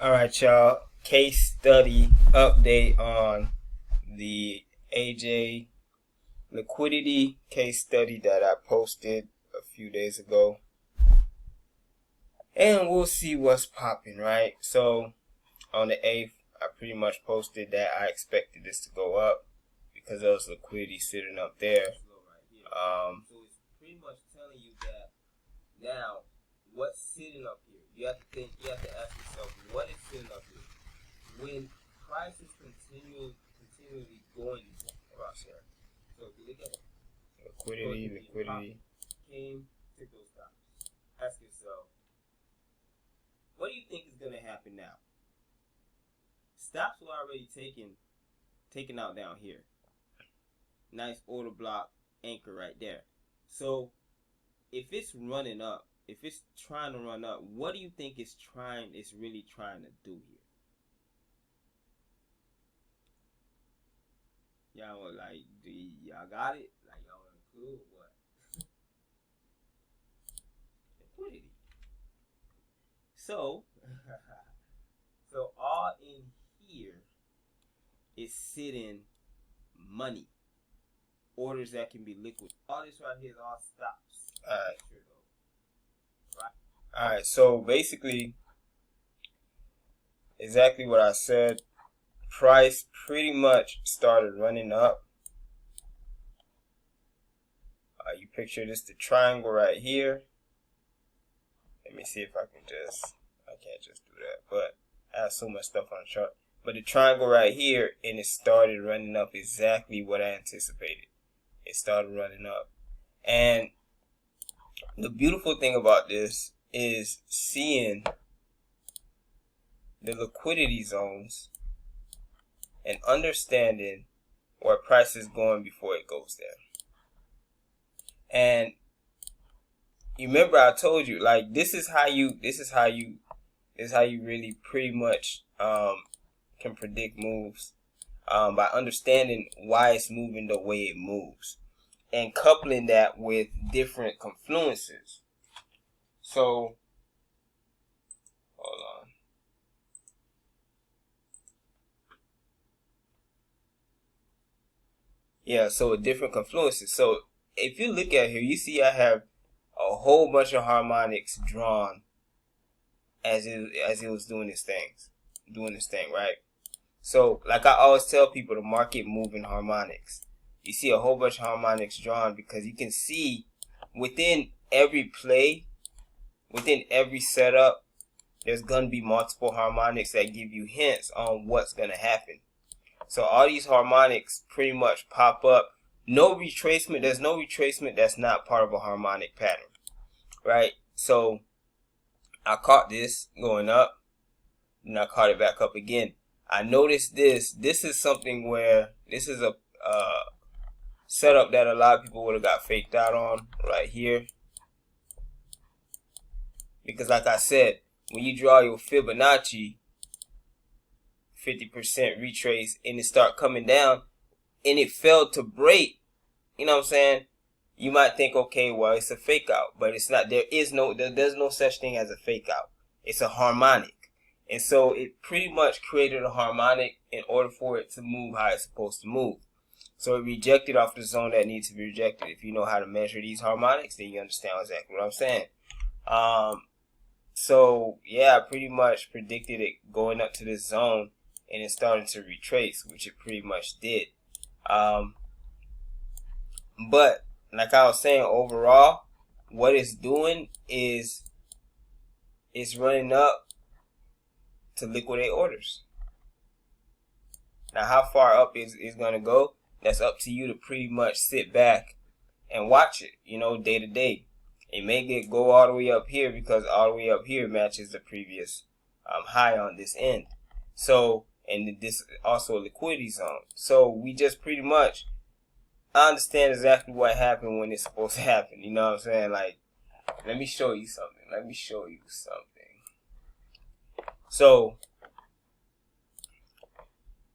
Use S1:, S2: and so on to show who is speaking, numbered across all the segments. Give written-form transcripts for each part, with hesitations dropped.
S1: All right, y'all. Case study update on the AUDJPY Liquidity case study that I posted a few days ago. And we'll see what's popping, right? So, on the 8th, I pretty much posted that I expected this to go up because there was liquidity sitting up there. So it's pretty much telling you that now, what's sitting up here? You have to ask yourself, what is sitting up here? When prices continually going across here. So if you look at liquidity came, took those stops. Ask yourself, what do you think is gonna happen now? Stops were already taken out down here. Nice order block anchor right there. So if it's running up, if it's trying to run up, what do you think it's really trying to do here? Y'all like, y'all got it? Like, y'all want a clue or what? Liquidity. So, so all in here is sitting money. Orders that can be liquid. All this right here is all stops. Alright. Alright, so basically, exactly what I said. Price pretty much started running up. You picture this, the triangle right here. Let me see if I can't just do that, but I have so much stuff on the chart. But the triangle right here, and it started running up exactly what I anticipated. It started running up. And the beautiful thing about this is seeing the liquidity zones and understanding where price is going before it goes there. And you remember I told you, like, this is how you really pretty much can predict moves, by understanding why it's moving the way it moves and coupling that with different confluences. So hold on. Yeah, so different confluences. So if you look at here, you see I have a whole bunch of harmonics drawn as it was doing this thing, right? So like I always tell people, the market moving harmonics. You see a whole bunch of harmonics drawn because you can see within every play, within every setup, there's gonna be multiple harmonics that give you hints on what's gonna happen. So all these harmonics pretty much pop up. No retracement. There's no retracement that's not part of a harmonic pattern, right? So I caught this going up, and I caught it back up again. I noticed this. This is something where this is a setup that a lot of people would have got faked out on right here. Because like I said, when you draw your Fibonacci, 50% retrace, and it start coming down, and it failed to break, you know what I'm saying? You might think, okay, well, it's a fake out, but it's not. There's no such thing as a fake out. It's a harmonic. And so it pretty much created a harmonic in order for it to move how it's supposed to move. So it rejected off the zone that needs to be rejected. If you know how to measure these harmonics, then you understand exactly what I'm saying. So yeah, I pretty much predicted it going up to this zone, and it started to retrace, which it pretty much did. But like I was saying, overall, what it's doing is it's running up to liquidate orders. Now, how far up is going to go? That's up to you to pretty much sit back and watch it, you know, day to day. It may go all the way up here because all the way up here matches the previous high on this end. So, and this also a liquidity zone. So we just pretty much, I understand exactly what happened when it's supposed to happen. You know what I'm saying? Like, let me show you something. So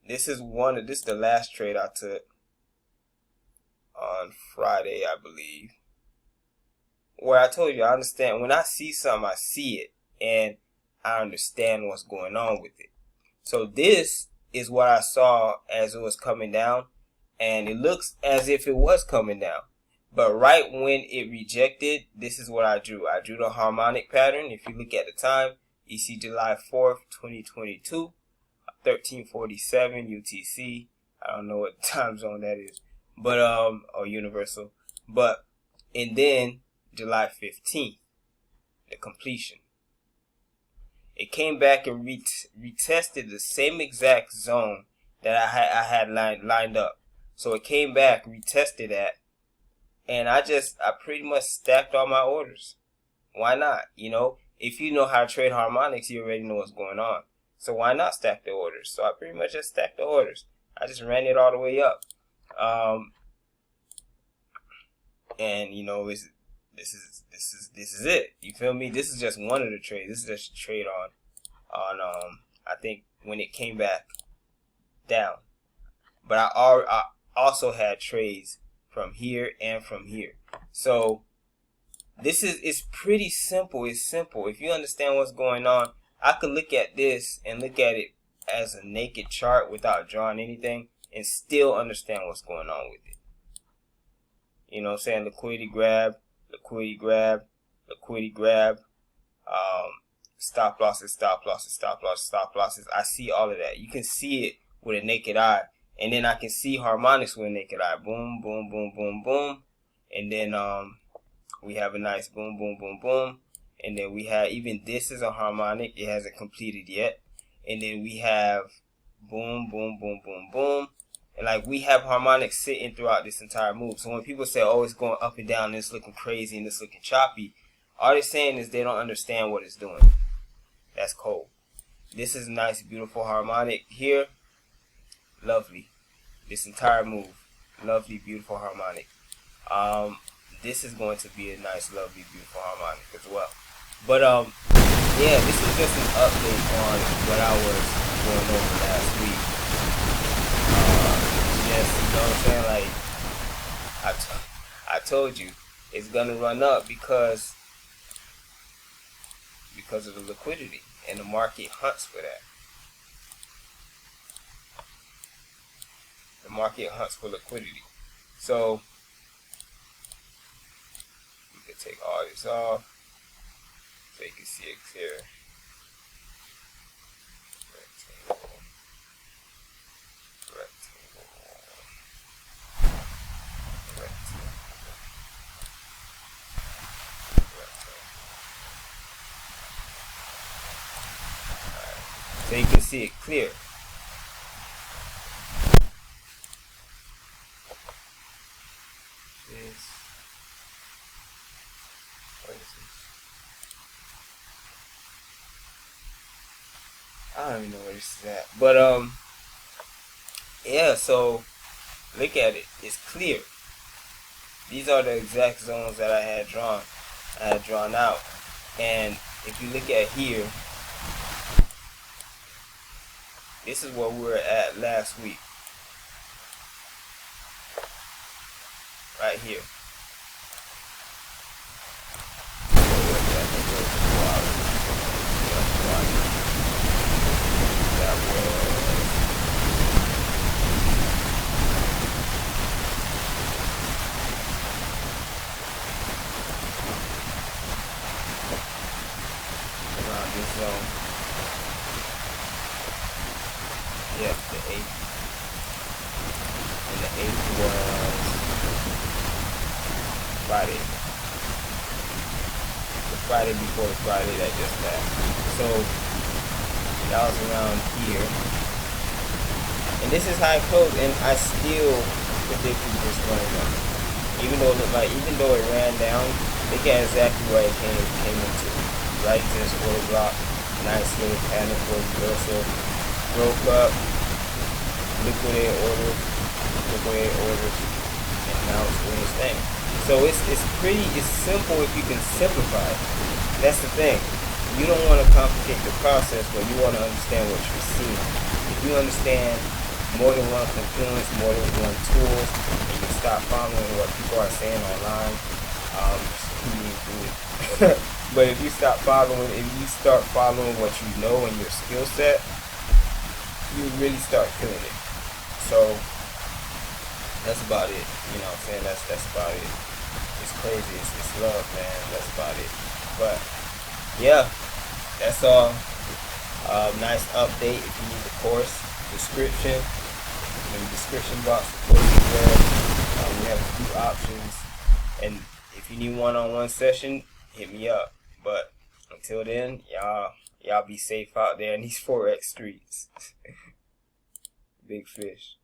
S1: this is the last trade I took on Friday, I believe, where I told you I understand when I see something, I see it, and I understand what's going on with it. So this is what I saw as it was coming down, and it looks as if it was coming down. But right when it rejected, this is what I drew. I drew the harmonic pattern. If you look at the time, you see July 4th, 2022, 1347 UTC. I don't know what time zone that is, but or universal. But and then July 15th, the completion. It came back and retested the same exact zone that I had lined up. So it came back, retested that, and I pretty much stacked all my orders. Why not? You know, if you know how to trade harmonics, you already know what's going on. So why not stack the orders? So I pretty much just stacked the orders. I just ran it all the way up. And you know, this is it. You feel me? This is just one of the trades. This is just a trade on I think when it came back down. But I also had trades from here and from here. So this is pretty simple. It's simple. If you understand what's going on, I could look at this and look at it as a naked chart without drawing anything and still understand what's going on with it. You know what I'm saying? Liquidity grab, liquidity grab, liquidity grab, stop losses, stop losses, stop losses, stop losses. I see all of that. You can see it with a naked eye. And then I can see harmonics with a naked eye. Boom, boom, boom, boom, boom. And then we have a nice boom, boom, boom, boom. And then we have, even this is a harmonic. It hasn't completed yet. And then we have boom, boom, boom, boom, boom. And like we have harmonics sitting throughout this entire move. So when people say, oh, it's going up and down, and it's looking crazy and it's looking choppy, all they're saying is they don't understand what it's doing. That's cold. This is a nice, beautiful harmonic here. Lovely. This entire move. Lovely, beautiful harmonic. This is going to be a nice, lovely, beautiful harmonic as well. But yeah, this is just an update on what I was going over last week. Just, you know what I'm saying? Like I told you, it's gonna run up because of the liquidity, and the market hunts for that. The market hunts for liquidity. So you can take all this off so you can see it clear. Rectangle. Rectangle. Rectangle. Alright. So you can see it clear. What is this? I don't even know where this is at. But yeah, so look at it. It's clear. These are the exact zones that I had drawn out. And if you look at here, this is where we were at last week. Right here. Around this zone. Yep, the 8th. And the 8th was Friday. The Friday before the Friday that just passed. So that was around here. And this is how it closed, and I still predicted this running up. Even though it ran down, look at exactly where it came into. Right to this order block. Nice little pattern for reversal. Broke up, liquidated orders, and now it's doing its thing. So it's simple if you can simplify it. That's the thing. You don't want to complicate the process, but you want to understand what you're seeing. If you understand more than one confluence, more than one tool, and you stop following what people are saying online, But if you start following what you know and your skill set, you really start killing it. So that's about it. You know what I'm saying? That's about it. It's crazy. It's love, man. That's about it. But yeah, that's all. Nice update. If you need the course description, in the description box, the course is there. We have a few options, and if you need one-on-one session, hit me up. But until then, y'all be safe out there in these Forex streets. Big fish.